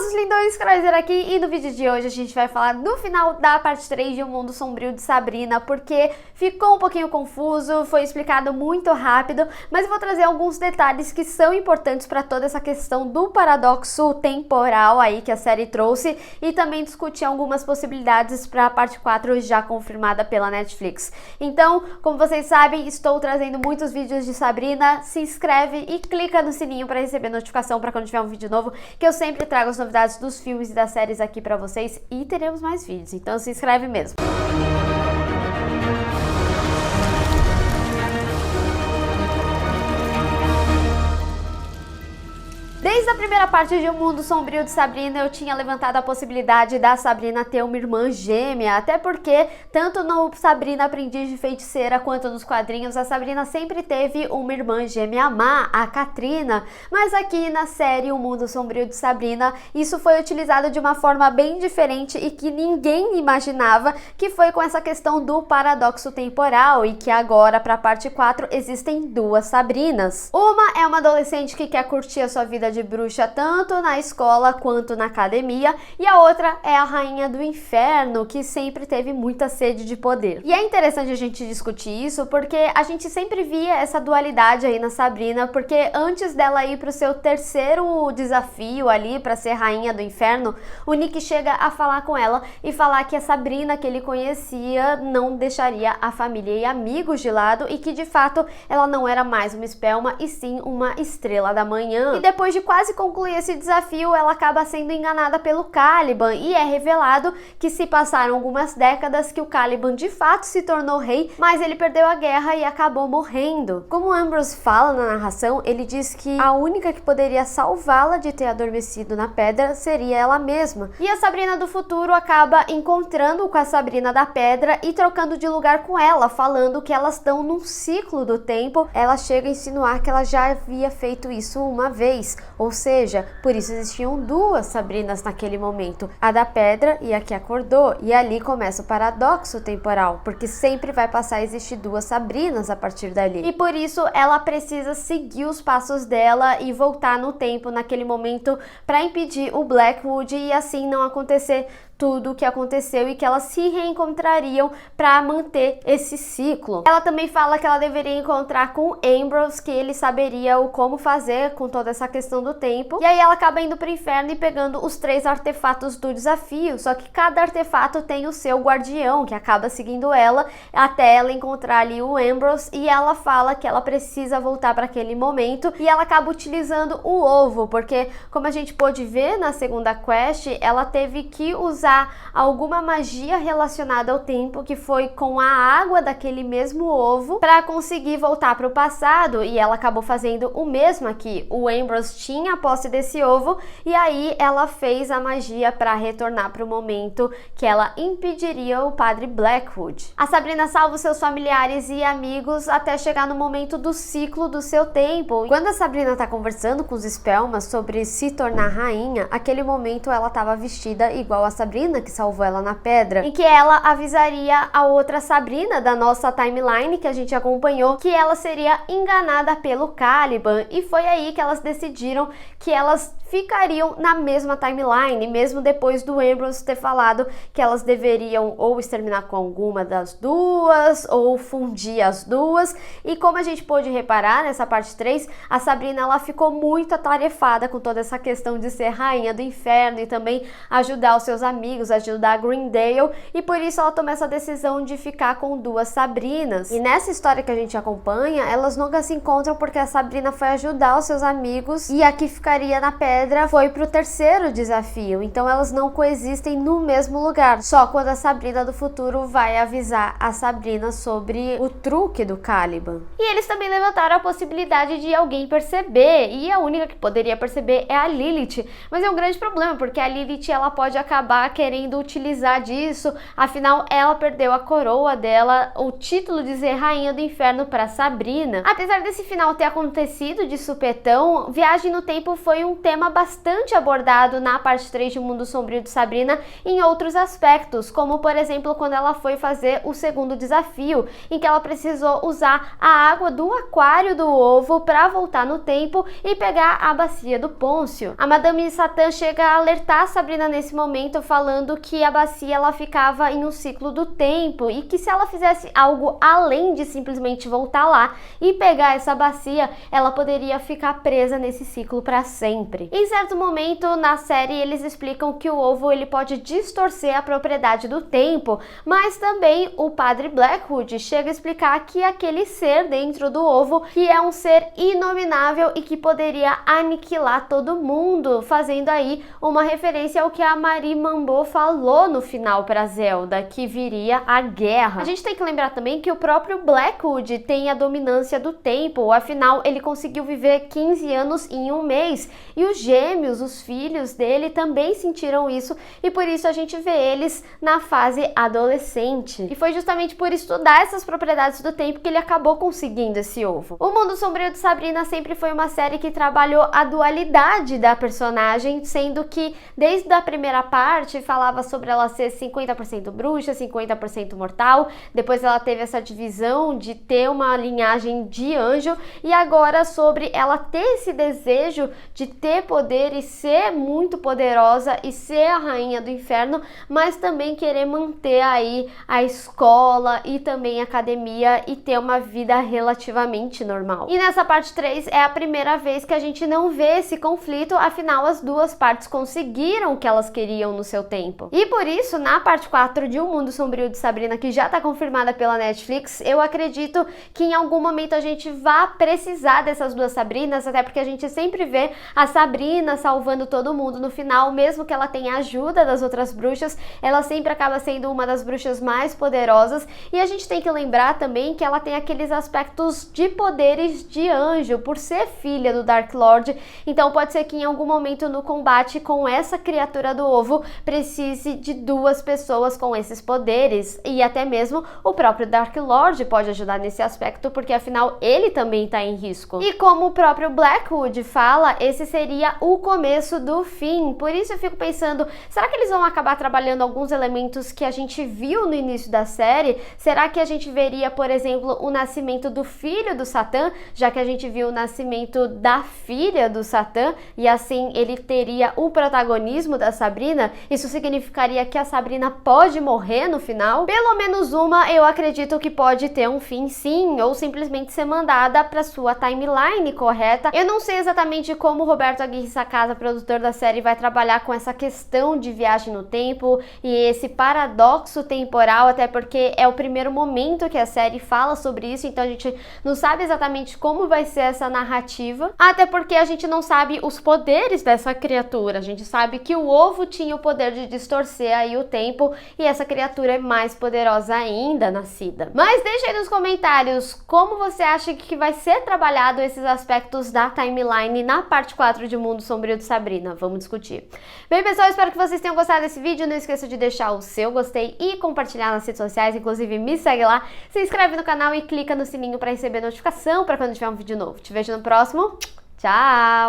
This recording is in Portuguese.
meus lindões, Chrysler aqui, e no vídeo de hoje a gente vai falar do final da parte 3 de O Mundo Sombrio de Sabrina, porque ficou um pouquinho confuso, foi explicado muito rápido, mas eu vou trazer alguns detalhes que são importantes para toda essa questão do paradoxo temporal aí que a série trouxe, e também discutir algumas possibilidades para a parte 4 já confirmada pela Netflix. Então, como vocês sabem, estou trazendo muitos vídeos de Sabrina. Se inscreve e clica no sininho para receber notificação para quando tiver um vídeo novo, que eu sempre trago as novidades dos filmes e das séries aqui pra vocês, e teremos mais vídeos, então se inscreve mesmo. Desde a primeira parte de O Mundo Sombrio de Sabrina, eu tinha levantado a possibilidade da Sabrina ter uma irmã gêmea, até porque, tanto no Sabrina Aprendiz de Feiticeira quanto nos quadrinhos, a Sabrina sempre teve uma irmã gêmea má, a Katrina, mas aqui na série O Mundo Sombrio de Sabrina, isso foi utilizado de uma forma bem diferente e que ninguém imaginava, que foi com essa questão do paradoxo temporal, e que agora, para a parte 4, existem duas Sabrinas. Uma é uma adolescente que quer curtir a sua vida de bruxa tanto na escola quanto na academia, e a outra é a rainha do inferno, que sempre teve muita sede de poder. E é interessante a gente discutir isso porque a gente sempre via essa dualidade aí na Sabrina, porque antes dela ir pro seu terceiro desafio ali para ser rainha do inferno, o Nick chega a falar com ela e falar que a Sabrina que ele conhecia não deixaria a família e amigos de lado, e que de fato ela não era mais uma espelma e sim uma estrela da manhã. E depois de quase concluir esse desafio, ela acaba sendo enganada pelo Caliban, e é revelado que se passaram algumas décadas que o Caliban de fato se tornou rei, mas ele perdeu a guerra e acabou morrendo. Como Ambrose fala na narração, ele diz que a única que poderia salvá-la de ter adormecido na pedra seria ela mesma. E a Sabrina do futuro acaba encontrando com a Sabrina da pedra e trocando de lugar com ela, falando que elas estão num ciclo do tempo. Ela chega a insinuar que ela já havia feito isso uma vez, ou seja, por isso existiam duas Sabrinas naquele momento, a da pedra e a que acordou, e ali começa o paradoxo temporal, porque sempre vai passar a existir duas Sabrinas a partir dali, e por isso ela precisa seguir os passos dela e voltar no tempo naquele momento para impedir o Blackwood e assim não acontecer tudo o que aconteceu, e que elas se reencontrariam para manter esse ciclo. Ela também fala que ela deveria encontrar com Ambrose, que ele saberia o como fazer com toda essa questão do tempo, e aí ela acaba indo pro inferno e pegando os 3 artefatos do desafio, só que cada artefato tem o seu guardião, que acaba seguindo ela até ela encontrar ali o Ambrose, e ela fala que ela precisa voltar para aquele momento, e ela acaba utilizando o ovo, porque como a gente pôde ver na segunda quest, ela teve que usar alguma magia relacionada ao tempo, que foi com a água daquele mesmo ovo, para conseguir voltar para o passado, e ela acabou fazendo o mesmo aqui. O Ambrose tinha a posse desse ovo, e aí ela fez a magia para retornar para o momento que ela impediria o padre Blackwood. A Sabrina salva os seus familiares e amigos até chegar no momento do ciclo do seu tempo. Quando a Sabrina tá conversando com os Spellmas sobre se tornar rainha, aquele momento ela estava vestida igual a Sabrina que salvou ela na pedra, em que ela avisaria a outra Sabrina da nossa timeline que a gente acompanhou que ela seria enganada pelo Caliban, e foi aí que elas decidiram que elas ficariam na mesma timeline, mesmo depois do Ambrose ter falado que elas deveriam ou exterminar com alguma das duas, ou fundir as duas. E como a gente pôde reparar nessa parte 3, a Sabrina ela ficou muito atarefada com toda essa questão de ser rainha do inferno e também ajudar os seus amigos, ajudar a Greendale, e por isso ela tomou essa decisão de ficar com duas Sabrinas. E nessa história que a gente acompanha, elas nunca se encontram porque a Sabrina foi ajudar os seus amigos, e a que ficaria na pedra foi pro terceiro desafio, então elas não coexistem no mesmo lugar, só quando a Sabrina do futuro vai avisar a Sabrina sobre o truque do Caliban. E eles também levantaram a possibilidade de alguém perceber, e a única que poderia perceber é a Lilith, mas é um grande problema, porque a Lilith ela pode acabar querendo utilizar disso, afinal ela perdeu a coroa dela, o título de ser rainha do inferno para Sabrina. Apesar desse final ter acontecido de supetão, viagem no tempo foi um tema bastante abordado na parte 3 de Mundo Sombrio de Sabrina em outros aspectos, como por exemplo quando ela foi fazer o segundo desafio, em que ela precisou usar a água do aquário do ovo para voltar no tempo e pegar a bacia do Pôncio. A Madame Satã chega a alertar Sabrina nesse momento, falando que a bacia ela ficava em um ciclo do tempo e que se ela fizesse algo além de simplesmente voltar lá e pegar essa bacia, ela poderia ficar presa nesse ciclo para sempre. Em certo momento na série eles explicam que o ovo ele pode distorcer a propriedade do tempo, mas também o padre Blackwood chega a explicar que aquele ser dentro do ovo que é um ser inominável e que poderia aniquilar todo mundo, fazendo aí uma referência ao que a Marie Mambo falou no final para Zelda, que viria a guerra. A gente tem que lembrar também que o próprio Blackwood tem a dominância do tempo, afinal ele conseguiu viver 15 anos em um mês, e os gêmeos, os filhos dele também sentiram isso, e por isso a gente vê eles na fase adolescente. E foi justamente por estudar essas propriedades do tempo que ele acabou conseguindo esse ovo. O Mundo Sombrio de Sabrina sempre foi uma série que trabalhou a dualidade da personagem, sendo que desde a primeira parte falava sobre ela ser 50% bruxa, 50% mortal, depois ela teve essa divisão de ter uma linhagem de anjo, e agora sobre ela ter esse desejo de ter poder e ser muito poderosa e ser a rainha do inferno, mas também querer manter aí a escola e também a academia e ter uma vida relativamente normal. E nessa parte 3 é a primeira vez que a gente não vê esse conflito, afinal as duas partes conseguiram o que elas queriam no seu tempo. E por isso, na parte 4 de O Mundo Sombrio de Sabrina, que já está confirmada pela Netflix, eu acredito que em algum momento a gente vá precisar dessas duas Sabrinas, até porque a gente sempre vê a Sabrina salvando todo mundo no final, mesmo que ela tenha ajuda das outras bruxas, ela sempre acaba sendo uma das bruxas mais poderosas, e a gente tem que lembrar também que ela tem aqueles aspectos de poderes de anjo, por ser filha do Dark Lord, então pode ser que em algum momento no combate com essa criatura do ovo precise de duas pessoas com esses poderes, e até mesmo o próprio Dark Lord pode ajudar nesse aspecto, porque afinal ele também está em risco. E como o próprio Blackwood fala, esse seria o começo do fim, por isso eu fico pensando, será que eles vão acabar trabalhando alguns elementos que a gente viu no início da série? Será que a gente veria, por exemplo, o nascimento do filho do Satã, já que a gente viu o nascimento da filha do Satã, e assim ele teria o protagonismo da Sabrina? Isso significaria que a Sabrina pode morrer no final? Pelo menos uma eu acredito que pode ter um fim sim, ou simplesmente ser mandada para sua timeline correta. Eu não sei exatamente como o Roberto Aguirre Sacasa, produtor da série, vai trabalhar com essa questão de viagem no tempo e esse paradoxo temporal, até porque é o primeiro momento que a série fala sobre isso, então a gente não sabe exatamente como vai ser essa narrativa, até porque a gente não sabe os poderes dessa criatura. A gente sabe que o ovo tinha o poder de distorcer aí o tempo, e essa criatura é mais poderosa ainda nascida. Mas deixa aí nos comentários como você acha que vai ser trabalhado esses aspectos da timeline na parte 4 de Mundo Sombrio de Sabrina. Vamos discutir. Bem, pessoal, espero que vocês tenham gostado desse vídeo. Não esqueça de deixar o seu gostei e compartilhar nas redes sociais, inclusive me segue lá, se inscreve no canal e clica no sininho para receber notificação para quando tiver um vídeo novo. Te vejo no próximo. Tchau!